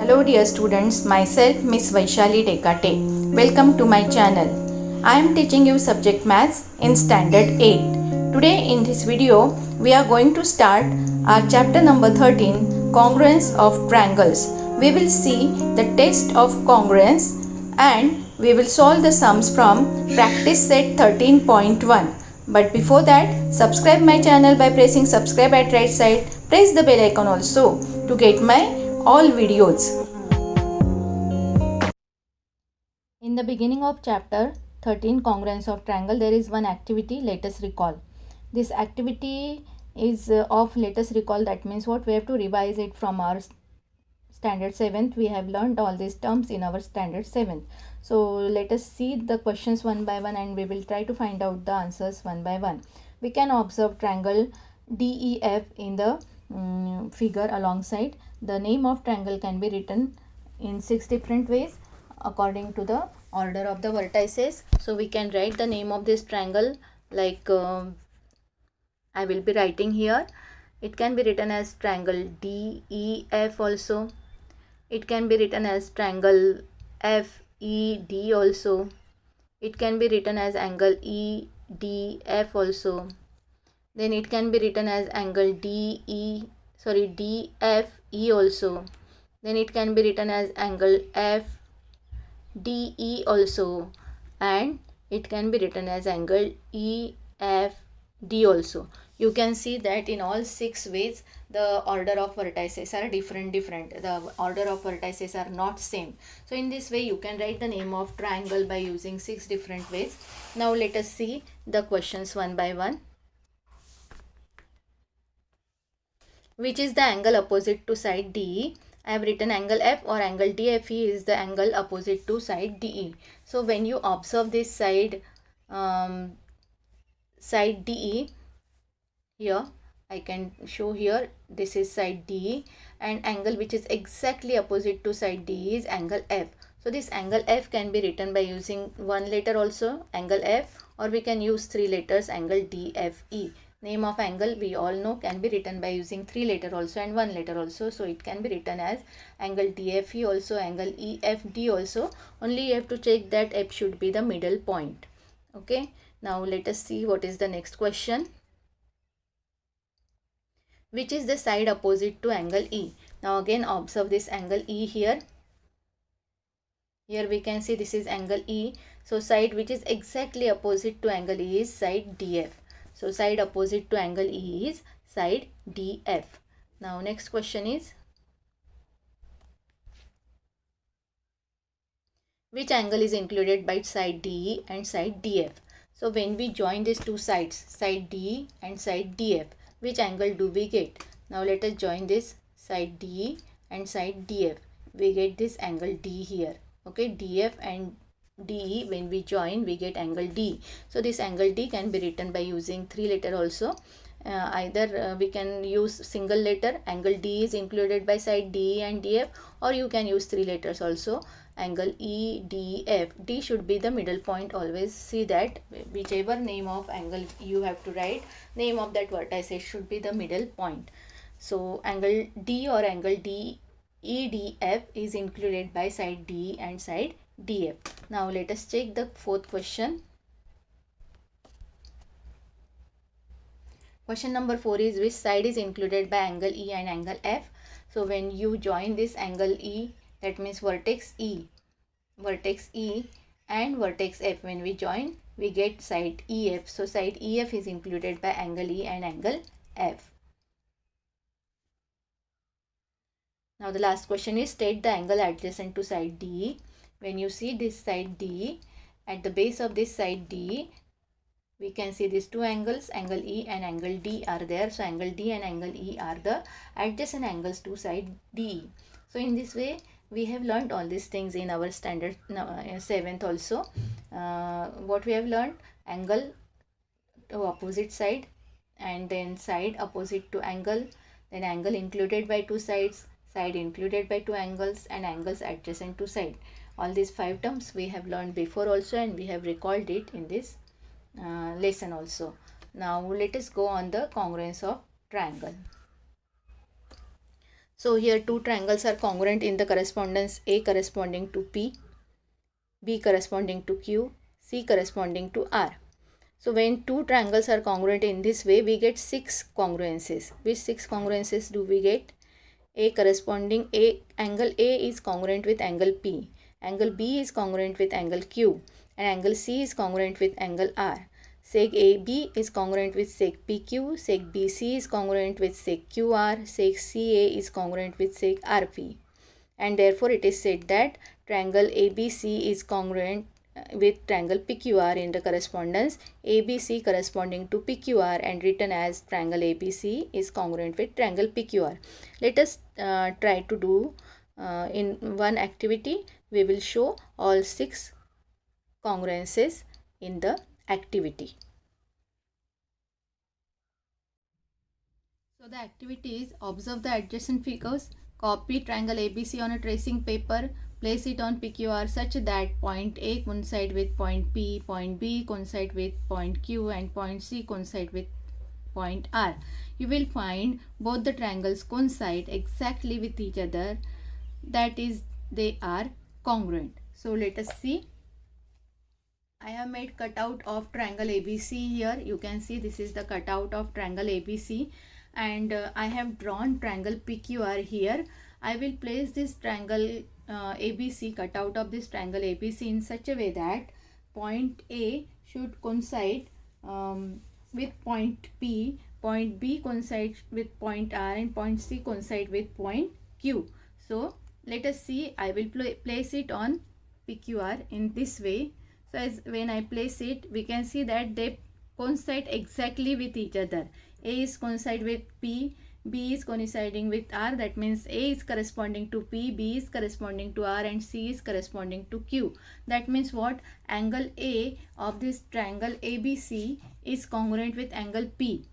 Hello dear students, myself Miss Vaishali Dekate. Welcome to my channel. I am teaching you subject maths in standard 8. Today in this video we are going to start our chapter number 13, congruence of triangles. We will see the test of congruence and we will solve the sums from practice set 13.1. But before that, subscribe my channel by pressing subscribe at right side. Press the bell icon also to get my all videos. In the beginning of chapter 13, congruence of triangle, there is one activity, let us recall. This activity is of let us recall, that means what, we have to revise it from our standard 7th. We have learned all these terms in our standard 7th. So let us see the questions one by one and we will try to find out the answers one by one. We can observe triangle DEF in the figure alongside. The name of triangle can be written in 6 different ways according to the order of the vertices. So we can write the name of this triangle like I will be writing here. It can be written as triangle DEF also. It can be written as triangle FED also. It can be written as angle EDF also. Then it can be written as angle DFE also. Then it can be written as angle FDE also, and it can be written as angle EFD also. You can see that in all 6 ways the order of vertices are different. The order of vertices are not same. So in this way you can write the name of triangle by using 6 different ways. Now let us see the questions one by one. Which is the angle opposite to side DE? I have written angle F or angle DFE is the angle opposite to side DE. So when you observe this side DE, here I can show here, this is side DE, and angle which is exactly opposite to side DE is angle F. So this angle F can be written by using one letter also, angle F, or we can use 3 letters, angle DFE. Name of angle we all know can be written by using 3 letter also and 1 letter also. So it can be written as angle DFE also, angle EFD also. Only you have to check that F should be the middle point. Okay. Now let us see what is the next question. Which is the side opposite to angle E? Now again observe this angle E here. Here we can see this is angle E. So side which is exactly opposite to angle E is side DF. So side opposite to angle E is side DF. Now next question is, which angle is included by side DE and side DF? So when we join these two sides, side DE and side DF, which angle do we get? Now let us join this side DE and side DF. We get this angle D here. Okay, DF and DE, when we join we get angle D. So this angle D can be written by using 3 letter also. Either we can use single letter, angle D is included by side DE and DF, or you can use 3 letters also, angle EDF. D should be the middle point. Always see that whichever name of angle you have to write, name of that vertex should be the middle point. So angle D or angle EDF is included by side DE and side DF. Now let us check the 4th question. Question number 4 is, which side is included by angle E and angle F? So when you join this angle E, that means vertex E and vertex F, when we join we get side EF. So side EF is included by angle E and angle F. Now the last question is, state the angle adjacent to side DE. When you see this side DE, at the base of this side DE, we can see these two angles, angle E and angle D are there. So angle D and angle E are the adjacent angles to side DE. So in this way we have learned all these things in our standard 7th also. What we have learned, angle to opposite side, and then side opposite to angle, then angle included by 2 sides, side included by 2 angles, and angles adjacent to side. All these 5 terms we have learned before also, and we have recalled it in this lesson also. Now let us go on the congruence of triangle. So here two triangles are congruent in the correspondence: A corresponding to P, B corresponding to Q, C corresponding to R. So when two triangles are congruent in this way, we get six congruences. Which six congruences do we get? Angle A is congruent with angle P, angle B is congruent with angle Q, and angle C is congruent with angle R. Sec AB is congruent with sec PQ, sec BC is congruent with sec QR, sec CA is congruent with sec RP. And therefore it is said that triangle ABC is congruent with triangle PQR in the correspondence. ABC corresponding to PQR and written as triangle ABC is congruent with triangle PQR. Let us try to do in one activity. We will show all six congruences in the activity. So the activity is: observe the adjacent figures, copy triangle ABC on a tracing paper, place it on PQR such that point A coincide with point P, point B coincide with point Q, and point C coincide with point R. You will find both the triangles coincide exactly with each other, that is, they are congruent. So let us see. I have made cutout of triangle ABC here. You can see this is the cutout of triangle ABC, and I have drawn triangle PQR here. I will place this triangle ABC, cutout of this triangle ABC, in such a way that point A should coincide with point P, point B coincide with point R, and point C coincide with point Q. So let us see. I will place it on PQR in this way. So as when I place it, we can see that they coincide exactly with each other. A is coincide with P, B is coinciding with R. That means A is corresponding to P, B is corresponding to R, and C is corresponding to Q. That means what? Angle A of this triangle ABC is congruent with angle P.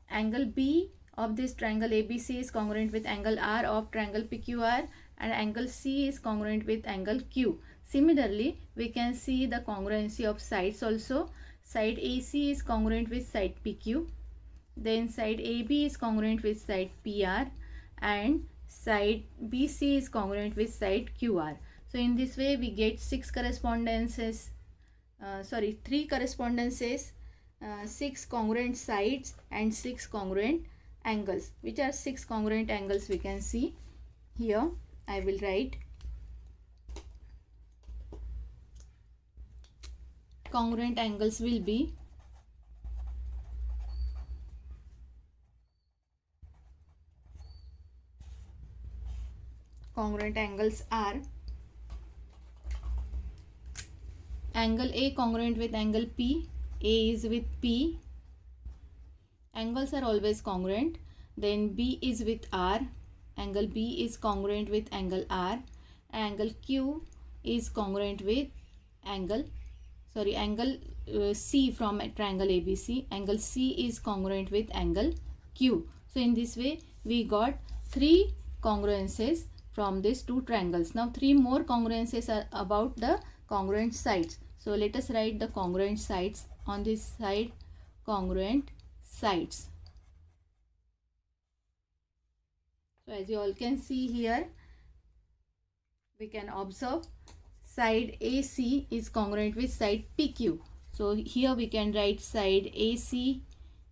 Angle B of this triangle ABC is congruent with angle R of triangle PQR, and angle C is congruent with angle Q. Similarly, we can see the congruency of sides also. Side AC is congruent with side PQ. Then side AB is congruent with side PR, and side BC is congruent with side QR. So in this way we get three correspondences, 6 congruent sides and 6 congruent angles. Which are 6 congruent angles we can see here. I will write. Congruent angles will be are angle A congruent with angle P. A is with P. Angles are always congruent. Then B is with R. Angle B is congruent with angle R. Angle Q is congruent with angle C from a triangle ABC. Angle C is congruent with angle Q. So in this way we got 3 congruences from these two triangles. Now 3 more congruences are about the congruent sides. So let us write the congruent sides on this side. Congruent sides. So as you all can see here, we can observe side AC is congruent with side PQ. So here we can write side AC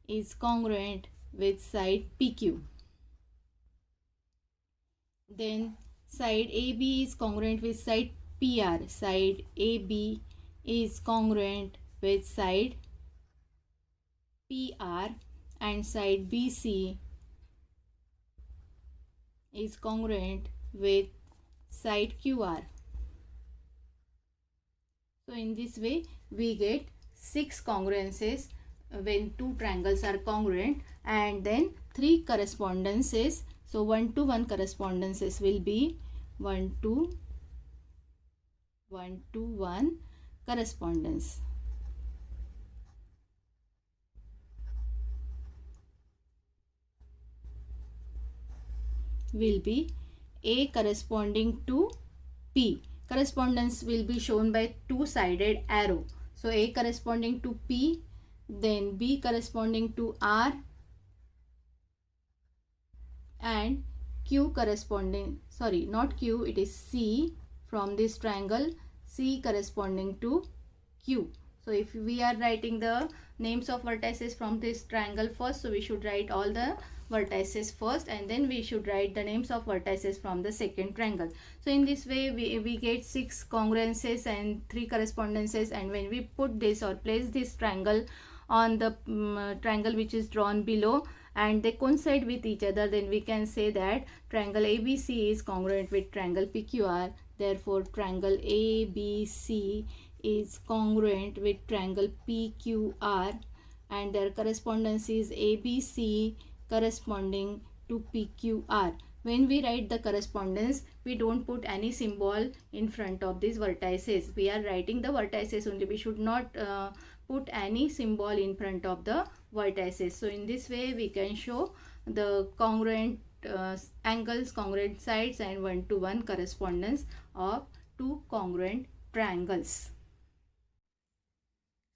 is congruent with side PQ. Then side AB is congruent with side PR. Side AB is congruent with side PR, and side BC is congruent with side QR. So in this way we get 6 congruences when two triangles are congruent, and then 3 correspondences. So 1-to-1 correspondences will be 1-to-1 correspondence. Will be A corresponding to P. Correspondence will be shown by two-sided arrow. So A corresponding to P, then B corresponding to R, and Q corresponding, sorry, not Q, it is C, from this triangle C corresponding to Q. So if we are writing the names of vertices from this triangle first, so we should write all the vertices first, and then we should write the names of vertices from the second triangle. So in this way we get 6 congruences and 3 correspondences, and when we put this or place this triangle on the triangle which is drawn below and they coincide with each other, then we can say that triangle ABC is congruent with triangle PQR. Therefore triangle ABC is congruent with triangle PQR, and their correspondence is ABC corresponding to PQR. When we write the correspondence, we don't put any symbol in front of these vertices. We are writing the vertices only. We should not put any symbol in front of the vertices. So in this way we can show the congruent angles, congruent sides, and one-to-one correspondence of two congruent triangles.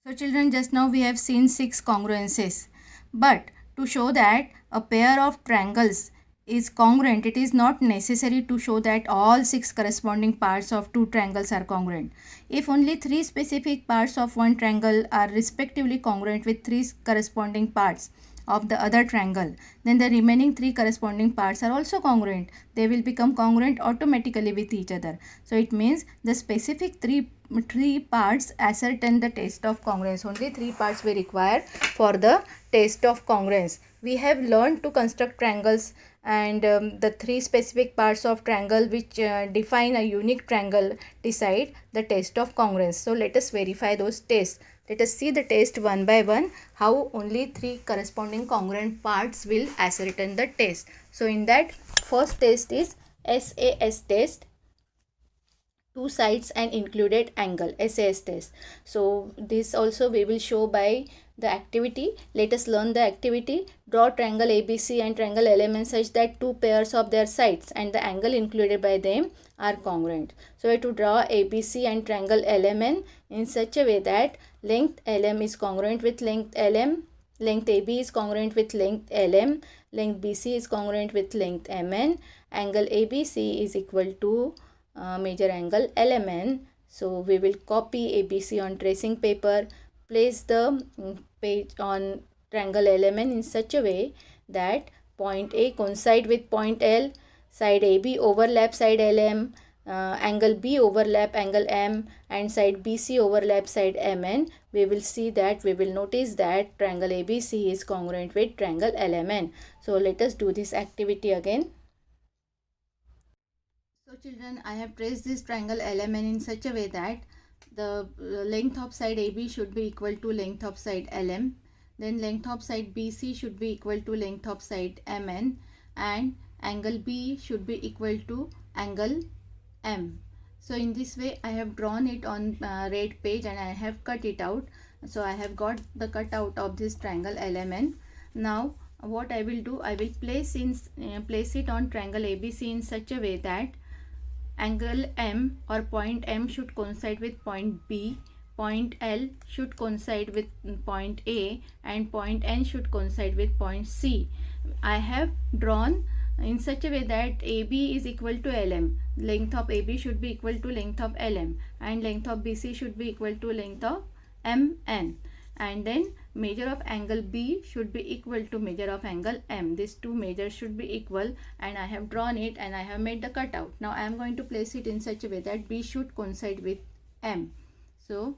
So children, just now we have seen 6 congruences, but to show that a pair of triangles is congruent, it is not necessary to show that all 6 corresponding parts of 2 triangles are congruent. If only 3 specific parts of one triangle are respectively congruent with 3 corresponding parts of the other triangle, then the remaining 3 corresponding parts are also congruent. They will become congruent automatically with each other. So it means the specific three parts ascertain the test of congruence. Only 3 parts we require for the test of congruence. We have learned to construct triangles, and the 3 specific parts of triangle which define a unique triangle decide the test of congruence. So let us verify those tests. Let us see the test one by one, how only 3 corresponding congruent parts will ascertain the test. So in that, first test is SAS test, 2 sides and included angle, SAS test. So this also we will show by the activity. Let us learn the activity. Draw triangle ABC and triangle LMN such that 2 pairs of their sides and the angle included by them are congruent. So we have to draw ABC and triangle LMN in such a way that length LM is congruent with length LM, length AB is congruent with length LM, length BC is congruent with length MN, angle ABC is equal to major angle LMN. So we will copy ABC on tracing paper, place the page on triangle LMN in such a way that point A coincide with point L, side AB overlap side LM, angle B overlap angle M, and side BC overlap side MN. We will see that, we will notice that triangle ABC is congruent with triangle LMN. So let us do this activity again. So children, I have traced this triangle LMN in such a way that the length of side AB should be equal to length of side LM, then length of side BC should be equal to length of side MN, and angle B should be equal to angle M. So in this way I have drawn it on red page and I have cut it out. So I have got the cutout of this triangle LMN. Now what I will do, I will place it on triangle ABC in such a way that angle M or point M should coincide with point B, point L should coincide with point A, and point N should coincide with point C. I have drawn in such a way that AB is equal to LM. Length of AB should be equal to length of LM, and length of BC should be equal to length of MN, and then measure of angle B should be equal to measure of angle M. These two measures should be equal, and I have drawn it and I have made the cutout. Now I am going to place it in such a way that B should coincide with M. So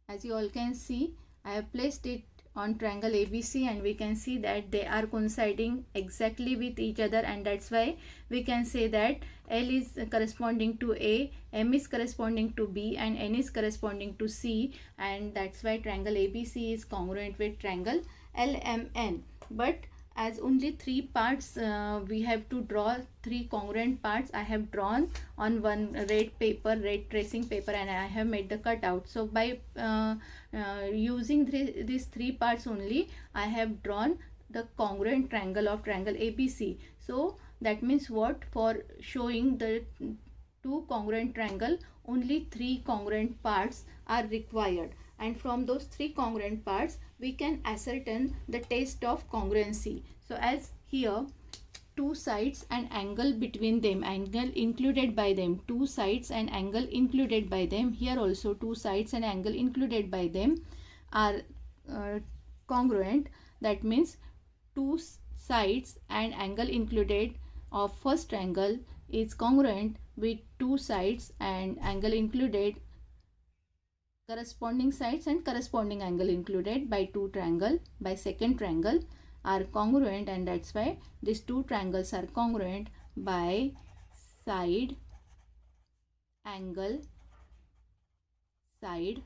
as you all can see, I have placed it on triangle ABC and we can see that they are coinciding exactly with each other, and that's why we can say that L is corresponding to A, M is corresponding to B, and N is corresponding to C, and that's why triangle ABC is congruent with triangle LMN. But as only 3 parts we have to draw 3 congruent parts, I have drawn on one red paper, red tracing paper, and I have made the cutout. So by using these 3 parts only, I have drawn the congruent triangle of triangle ABC. So that means what? For showing the 2 congruent triangle, only 3 congruent parts are required, and from those 3 congruent parts we can ascertain the test of congruency. So as here two sides and angle between them, angle included by them, two sides and angle included by them. Here also two sides and angle included by them are congruent. That means two sides and angle included of first triangle is congruent with two sides and angle included, corresponding sides and corresponding angle included by two triangle by second triangle are congruent, and that's why these two triangles are congruent by side angle side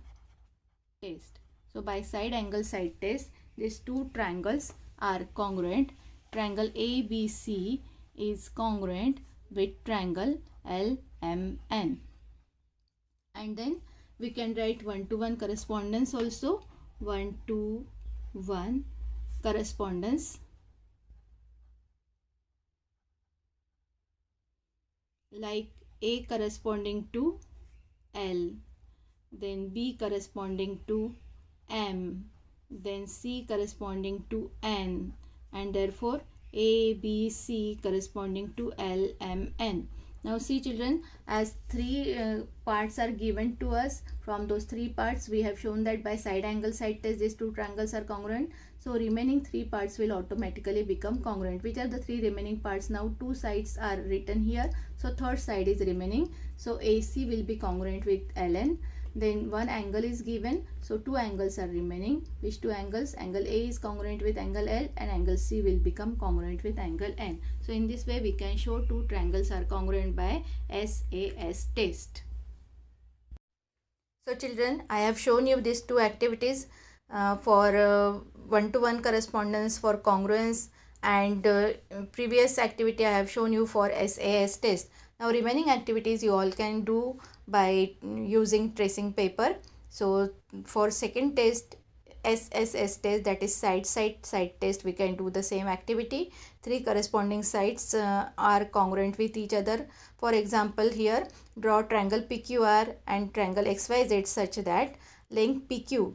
test. So by side angle side test, these two triangles are congruent. Triangle ABC is congruent with triangle LMN. And then we can write 1-to-1 correspondence also. 1-to-1 correspondence, like A corresponding to L, then B corresponding to M, then C corresponding to N, and therefore A, B, C corresponding to L, M, N. Now see children, as three parts are given to us, from those three parts we have shown that by side angle side test these two triangles are congruent. So remaining three parts will automatically become congruent. Which are the three remaining parts? Now two sides are written here, so third side is remaining. So AC will be congruent with LN. Then one angle is given, so two angles are remaining. Which two angles? Angle A is congruent with angle L and angle C will become congruent with angle N. So in this way we can show two triangles are congruent by SAS test. So children, I have shown you these two activities for one-to-one correspondence, for congruence, and previous activity I have shown you for SAS test. Now remaining activities you all can do by using tracing paper. So for second test, SSS test, that is side test, we can do the same activity. Three corresponding sides are congruent with each other. For example, here draw triangle PQR and triangle XYZ such that length PQ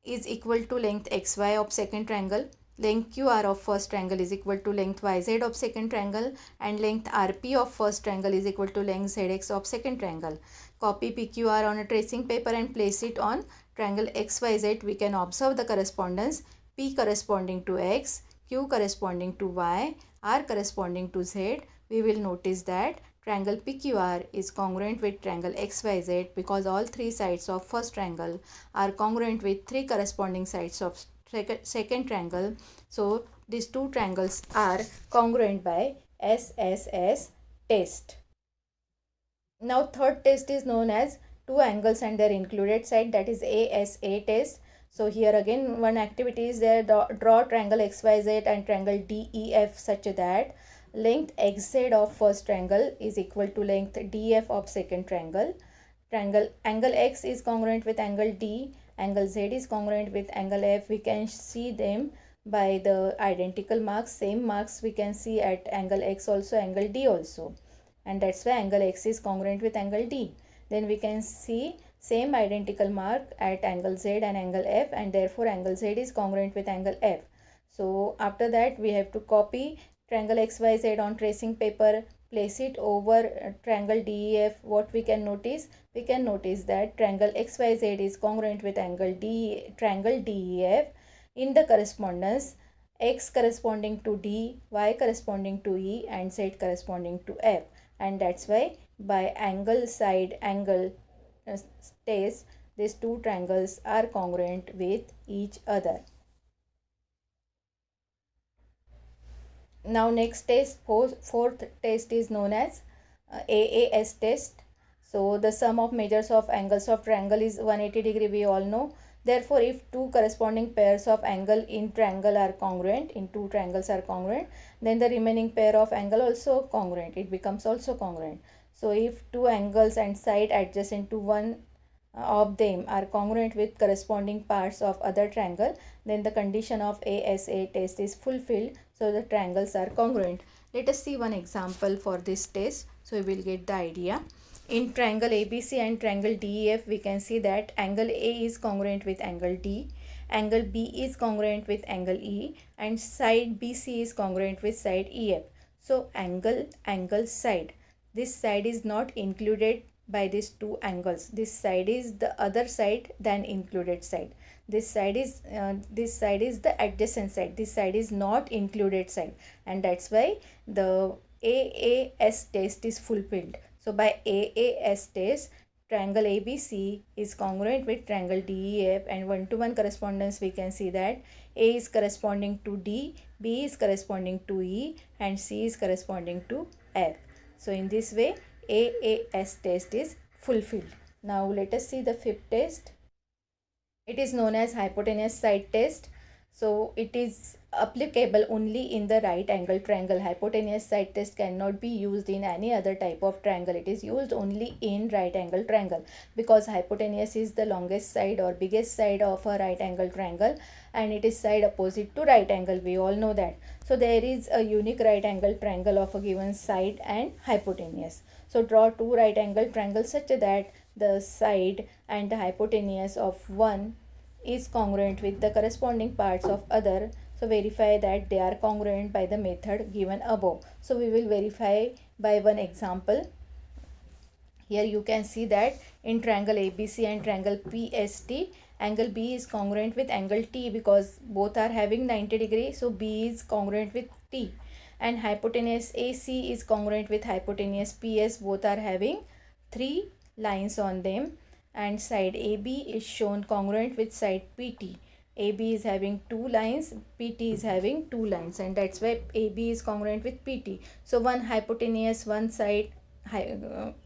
is equal to length XY of second triangle, length QR of first triangle is equal to length YZ of second triangle, and length RP of first triangle is equal to length ZX of second triangle. Copy PQR on a tracing paper and place it on triangle XYZ. We can observe the correspondence: P corresponding to X, Q corresponding to Y, R corresponding to Z. We will notice that triangle PQR is congruent with triangle XYZ because all three sides of first triangle are congruent with three corresponding sides of second triangle. So these two triangles are congruent by SSS test. Now third test is known as two angles and their included side, that is ASA test. So here again one activity is there: draw triangle XYZ and triangle DEF such that length XZ of first triangle is equal to length DF of second triangle. Angle X is congruent with angle D, angle Z is congruent with angle F. We can see them by the identical marks, same marks we can see at angle X also, angle D also, and that's why angle X is congruent with angle D. Then we can see same identical mark at angle Z and angle F, and therefore angle Z is congruent with angle F. So after that we have to copy triangle XYZ on tracing paper, place it over triangle DEF. What we can notice? We can notice that triangle XYZ is congruent with triangle DEF in the correspondence: X corresponding to D, Y corresponding to E, and Z corresponding to F. And that's why by angle side angle test these two triangles are congruent with each other. Now next test, fourth test, is known as AAS test. So the sum of measures of angles of triangle is 180 degree, we all know. Therefore if two corresponding pairs of angle in triangle are congruent, in two triangles are congruent, then the remaining pair of angle also congruent, it becomes also congruent. So if two angles and side adjacent to one of them are congruent with corresponding parts of other triangle, then the condition of ASA test is fulfilled, so the triangles are congruent. Let us see one example for this test so we will get the idea. In triangle ABC and triangle DEF, we can see that angle A is congruent with angle D, angle B is congruent with angle E, and side BC is congruent with side EF. So angle, side. This side is not included by these two angles. This side is the other side than included side. This side is the adjacent side. This side is not included side, and that's why the AAS test is fulfilled. So by AAS test, triangle ABC is congruent with triangle DEF, and one-to-one correspondence we can see that A is corresponding to D, B is corresponding to E, and C is corresponding to F. So in this way AAS test is fulfilled. Now let us see the fifth test. It is known as hypotenuse side test. So it is applicable only in the right angle triangle. Hypotenuse side test cannot be used in any other type of triangle. It is used only in right angle triangle because hypotenuse is the longest side or biggest side of a right angle triangle, and it is side opposite to right angle. We all know that. So there is a unique right angle triangle of a given side and hypotenuse. So draw two right angle triangles such that the side and the hypotenuse of one is congruent with the corresponding parts of other. So verify that they are congruent by the method given above. So we will verify by one example. Here you can see that in triangle ABC and triangle PST, angle B is congruent with angle T because both are having 90 degrees. So B is congruent with T, and hypotenuse AC is congruent with hypotenuse PS. Both are having 3 lines on them, and side AB is shown congruent with side PT. AB is having 2 lines, PT is having 2 lines, and that's why AB is congruent with PT. So one hypotenuse, one side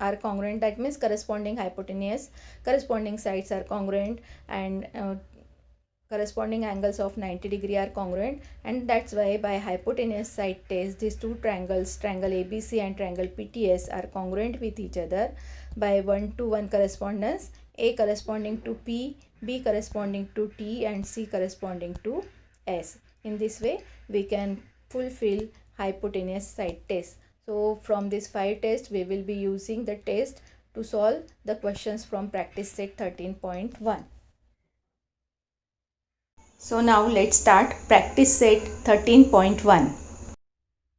are congruent. That means corresponding hypotenuse, corresponding sides are congruent, and corresponding angles of 90 degree are congruent, and that's why by hypotenuse side test these two triangles, triangle ABC and triangle PTS, are congruent with each other by one-to-one correspondence, A corresponding to P, B corresponding to T, and C corresponding to S. In this way we can fulfill hypotenuse side test. So from this 5 tests we will be using the test to solve the questions from practice set 13.1. So now let's start practice set 13.1.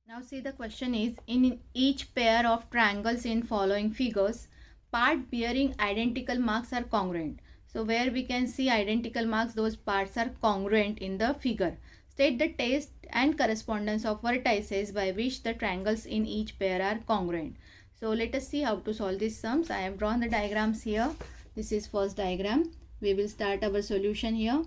Now see, the question is, in each pair of triangles in following figures, part bearing identical marks are congruent. So where we can see identical marks, those parts are congruent in the figure. State the test and correspondence of vertices by which the triangles in each pair are congruent. So let us see how to solve these sums. I have drawn the diagrams here. This is first diagram. We will start our solution here.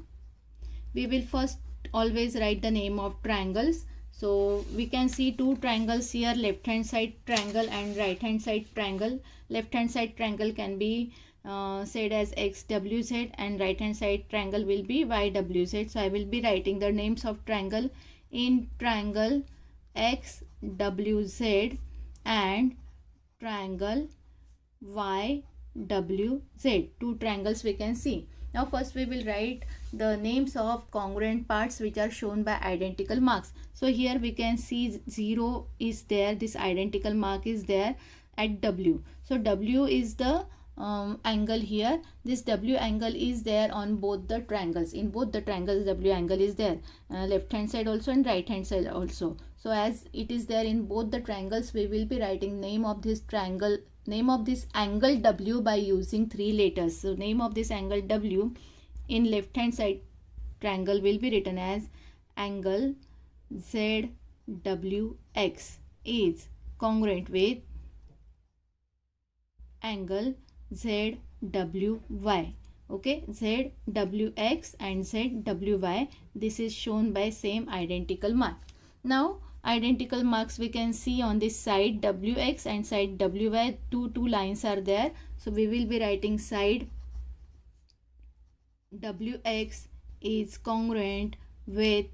We will first always write the name of triangles. So we can see two triangles here, left hand side triangle and right hand side triangle. Left hand side triangle can be said as XWZ, and right hand side triangle will be YWZ. So I will be writing the names of triangle in triangle XWZ and triangle YWZ. Two triangles we can see. Now first we will write the names of congruent parts which are shown by identical marks. So here we can see 0 is there, this identical mark is there at W. So W is the angle here. This W angle is there on both the triangles. In both the triangles W angle is there, left hand side also and right hand side also. So as it is there in both the triangles, we will be writing name of this triangle, name of this angle W by using 3 letters. So name of this angle W in left hand side triangle will be written as angle ZWX is congruent with angle ZWY. Okay, ZWX and ZWY, this is shown by same identical mark. Now identical marks we can see on this side WX and side WY, two lines are there. So we will be writing side WX is congruent with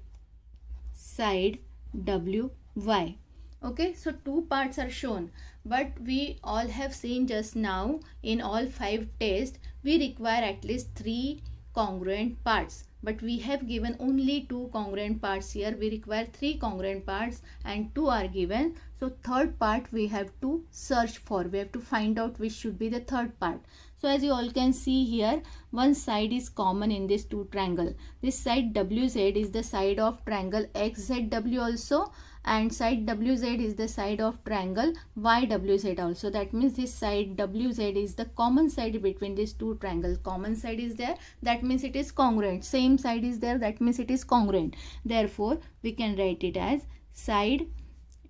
side WY. Okay, so two parts are shown, but we all have seen just now in all 5 tests we require at least 3 congruent parts, but we have given only 2 congruent parts here. We require 3 congruent parts and 2 are given. So third part we have to search for. We have to find out which should be the third part. So as you all can see here, one side is common in this two triangle. This side WZ is the side of triangle XZW also, and side WZ is the side of triangle YWZ also. That means this side WZ is the common side between these two triangles. Common side is there, that means it is congruent. Same side is there, that means it is congruent. Therefore we can write it as side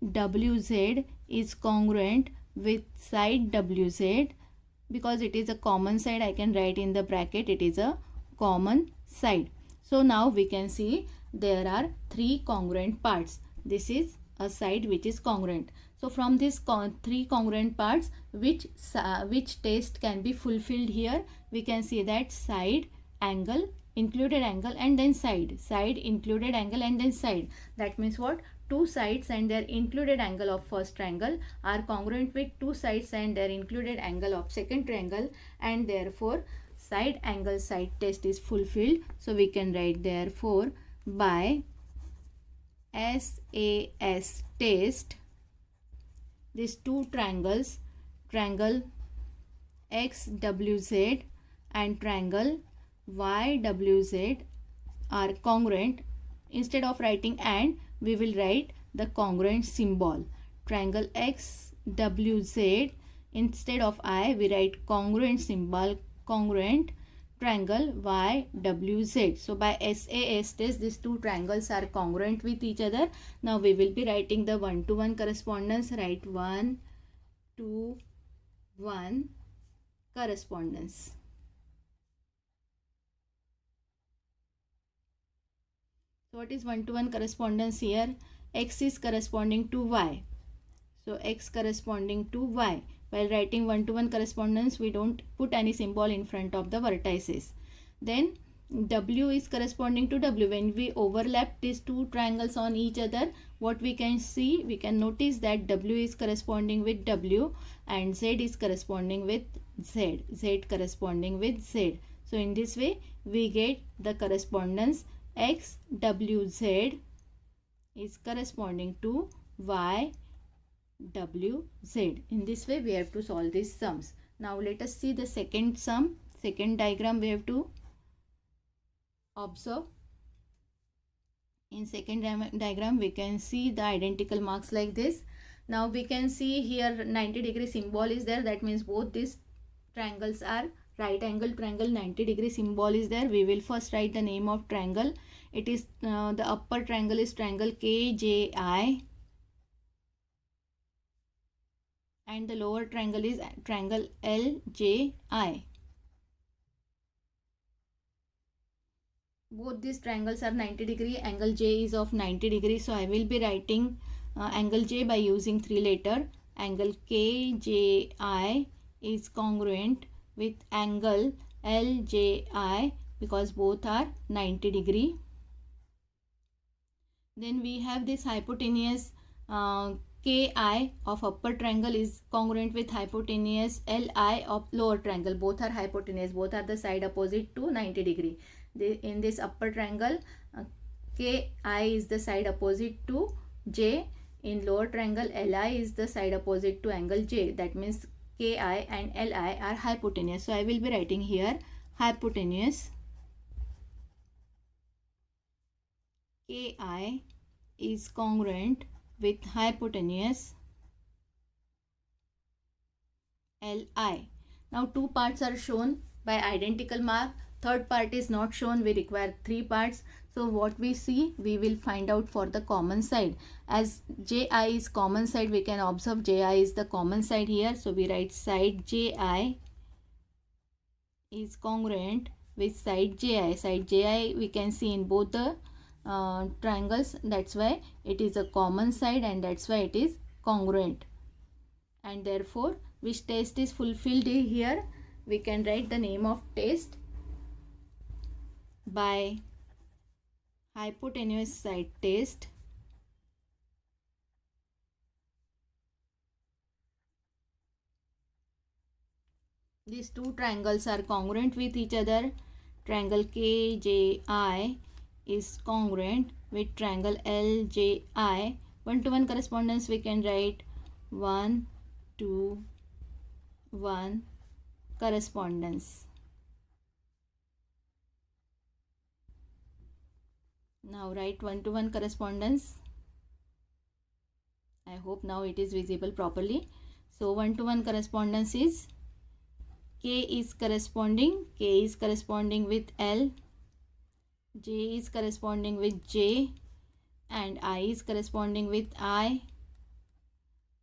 WZ is congruent with side WZ. Because it is a common side, I can write in the bracket it is a common side. So now we can see there are three congruent parts. This is a side which is congruent. So from this three congruent parts, which test can be fulfilled here? We can see that side, angle, included angle, and then side. Side, included angle, and then side. That means what? Two sides and their included angle of first triangle are congruent with two sides and their included angle of second triangle, and therefore side angle side test is fulfilled. So we can write therefore by SAS test, these two triangles, triangle XWZ and triangle YWZ are congruent. Instead of writing and, we will write the congruent symbol. Triangle XWZ, instead of I, we write congruent symbol, congruent triangle YWZ. So by SAS test, these two triangles are congruent with each other. Now we will be writing the one-to-one correspondence. Write 1, 2, 1 correspondence. So what is one-to-one correspondence here? X is corresponding to Y. So X corresponding to Y. While writing one-to-one correspondence, we don't put any symbol in front of the vertices. Then W is corresponding to W. When we overlap these two triangles on each other, what we can see? We can notice that W is corresponding with W and Z is corresponding with Z. Z corresponding with Z. So in this way, we get the correspondence XWZ is corresponding to YWZ. In this way we have to solve these sums. Now let us see the second sum, second diagram we have to observe. In second diagram we can see the identical marks like this. Now we can see here 90-degree symbol is there. That means both these triangles are right angle triangle. 90-degree symbol is there. We will first write the name of triangle. It is the upper triangle is triangle KJI and the lower triangle is triangle LJI. Both these triangles are 90-degree. Angle J is of 90 degrees. So I will be writing angle J by using 3 letter. Angle KJI is congruent with angle LJI because both are 90 degree. Then we have this hypotenuse KI of upper triangle is congruent with hypotenuse LI of lower triangle. Both are hypotenuse. Both are the side opposite to 90 degree. In this upper triangle, KI is the side opposite to J. In lower triangle, LI is the side opposite to angle J. That means KI and LI are hypotenuse. So I will be writing here hypotenuse KI is congruent with hypotenuse LI. Now two parts are shown by identical mark. Third part is not shown. We require 3 parts. So what we see, we will find out for the common side. As JI is common side, we can observe JI is the common side here. So we write side JI is congruent with side JI. Side JI we can see in both the triangles. That's why it is a common side and that's why it is congruent. And therefore, which test is fulfilled here? We can write the name of test by hypotenuse side test. These two triangles are congruent with each other. Triangle KJI is congruent with triangle LJI. One-to-one correspondence we can write 1, 2, 1 correspondence. Now write one-to-one correspondence. I hope now it is visible properly. So 1-to-1 correspondence is K is corresponding with L, J is corresponding with J, and I is corresponding with I,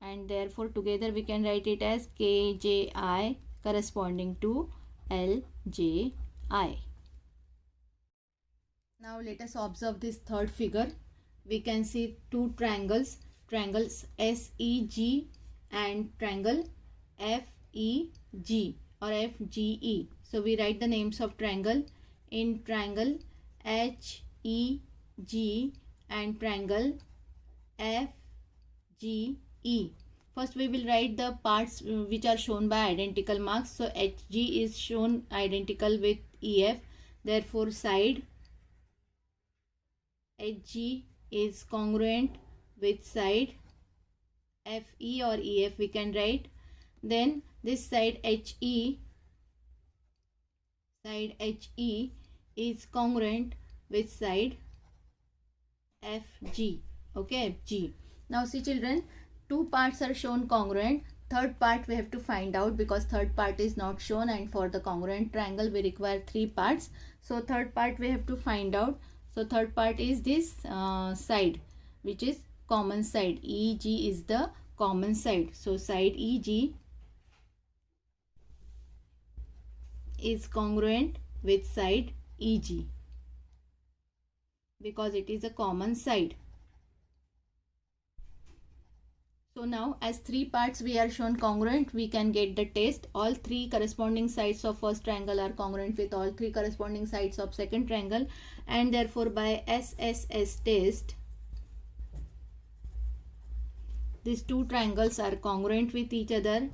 and therefore together we can write it as KJI corresponding to LJI. Now let us observe this third figure. We can see two triangles SEG and triangle FEG or FGE. So we write the names of triangle. In triangle HEG and triangle FGE. First we will write the parts which are shown by identical marks. So HG is shown identical with EF. Therefore side HG is congruent with side FE or EF we can write. Then this side HE is congruent with side FG. Okay, FG. Now see children, two parts are shown congruent. Third part we have to find out because third part is not shown, and for the congruent triangle we require three parts. So third part we have to find out. So third part is this side, which is common side. EG is the common side. So side EG is congruent with side EG because it is a common side. So now as three parts we are shown congruent, we can get the test. All three corresponding sides of first triangle are congruent with all three corresponding sides of second triangle, and therefore by SSS test these two triangles are congruent with each other.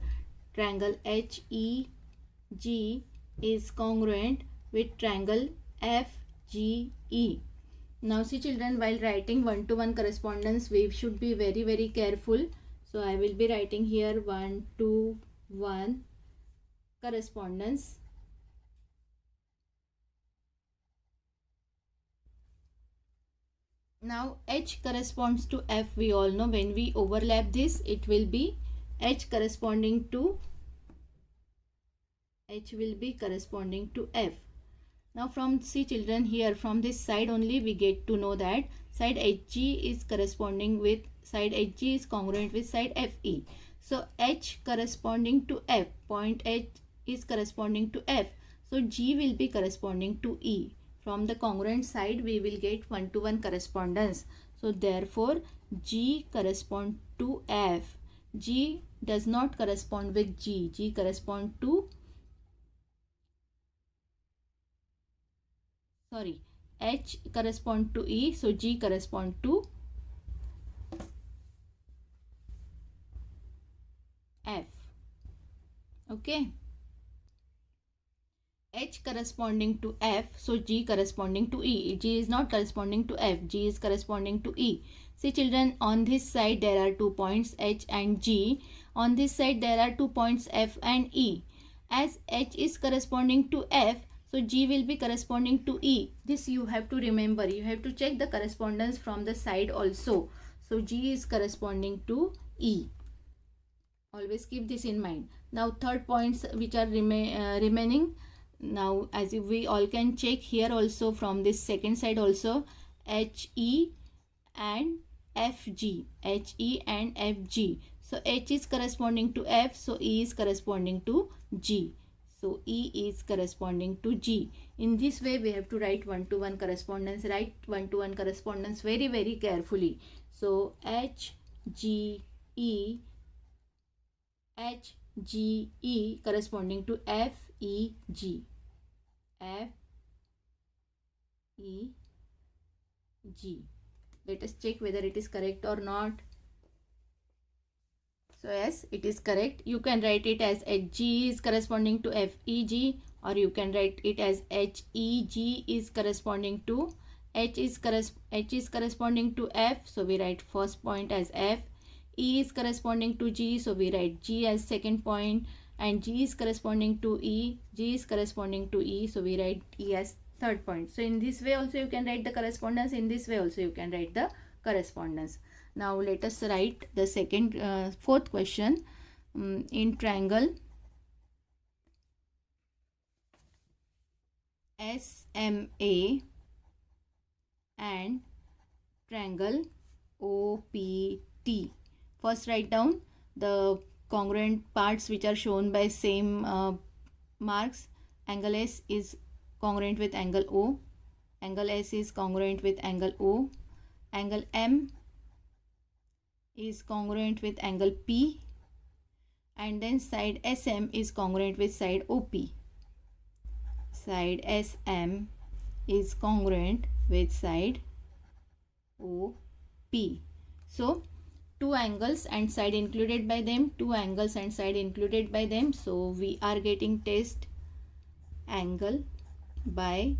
Triangle HEG is congruent with triangle FGE. Now see children, while writing 1-to-1 correspondence we should be very careful. So I will be writing here 1-to-1 correspondence. Now H corresponds to F. We all know when we overlap this, it will be H corresponding to F. Now from see children, here from this side only we get to know that side HG is corresponding with side HG is congruent with side FE. So H corresponding to F, point H is corresponding to F. So G will be corresponding to E. From the congruent side we will get 1-to-1 correspondence. So therefore G corresponds to F. G does not correspond with G. G corresponds to H correspond to E, so G correspond to F. Okay. H corresponding to F, so G corresponding to E. G is not corresponding to F. G is corresponding to E. See children, on this side there are 2 points H and G. On this side there are 2 points F and E. As H is corresponding to F, so G will be corresponding to E. This you have to remember. You have to check the correspondence from the side also. So G is corresponding to E. Always keep this in mind. Now third points which are remaining. Now as we all can check here also from this second side also, HE and FG. HE and FG. So H is corresponding to F, so E is corresponding to G. So E is corresponding to G. In this way we have to write 1-to-1 correspondence. Write 1-to-1 correspondence very carefully. So HGE corresponding to FEG. FEG. Let us check whether it is correct or not. So yes, it is correct. You can write it as HG is corresponding to FEG, or you can write it as HEG is corresponding to H is corresponding to F, so we write first point as F. E is corresponding to G, so we write G as second point, and G is corresponding to E. G is corresponding to E, so we write E as third point. So in this way also you can write the correspondence. In this way also you can write the correspondence. Now let us write the fourth question. In triangle SMA and triangle OPT. First write down the congruent parts which are shown by same marks. Angle S is congruent with angle O. Angle S is congruent with angle O. Angle M is congruent with angle P. And then side SM is congruent with side OP. Side SM is congruent with side OP. So two angles and side included by them, two angles and side included by them. So we are getting test angle by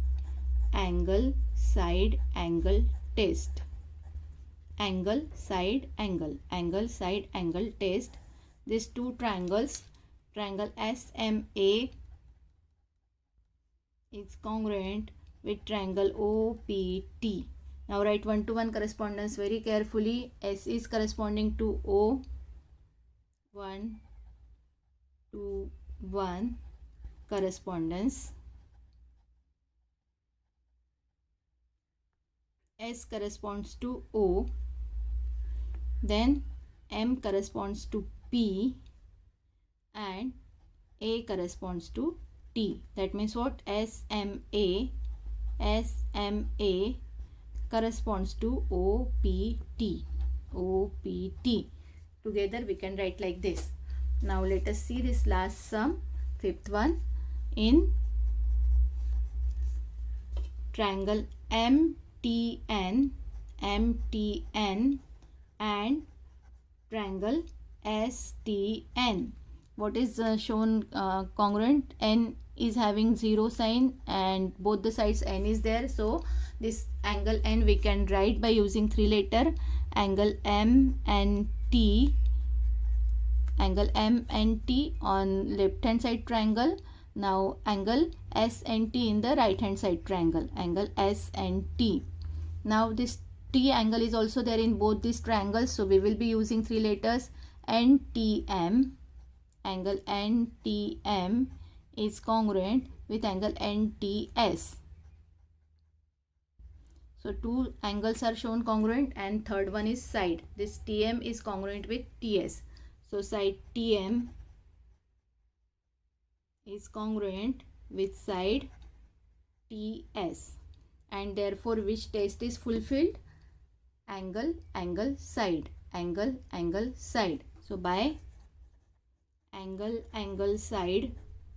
angle side angle test. Angle side angle, angle side angle test. These two triangles, triangle SMA is congruent with triangle OPT. Now write one-to-one correspondence very carefully. S is corresponding to O. 1:1 correspondence. S corresponds to O. Then M corresponds to P and A corresponds to T. That means what? SMA corresponds to OPT. OPT. Together we can write like this. Now let us see this last sum, fifth one. In triangle MTN and triangle STN. What is shown congruent? N is having 0 sign and both the sides N is there. So this angle N we can write by using 3 letter. Angle M and T. Angle M and T on left hand side triangle. Now angle S and T in the right hand side triangle. Angle S and T. Now this T angle is also there in both these triangles. So we will be using 3 letters. NTM. Angle NTM is congruent with angle NTS. So two angles are shown congruent and third one is side. This TM is congruent with TS. So side TM is congruent with side TS. And therefore which test is fulfilled? Angle, angle, side. Angle, angle, side. So by angle, angle, side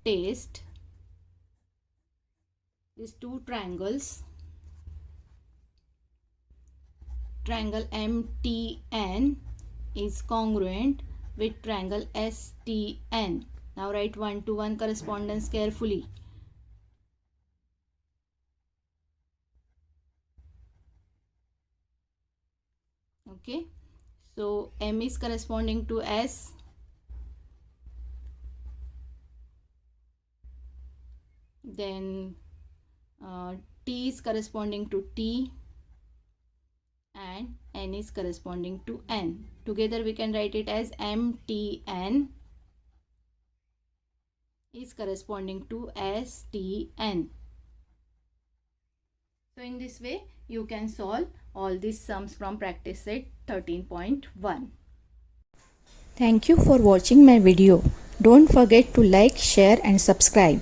test, these two triangles, triangle MTN is congruent with triangle STN. Now write one-to-one correspondence carefully. Okay, so M is corresponding to S. Then T is corresponding to T and N is corresponding to N. Together we can write it as MTN is corresponding to STN. So in this way you can solve all these sums from practice set 13.1. Thank you for watching my video. Don't forget to like, share and subscribe.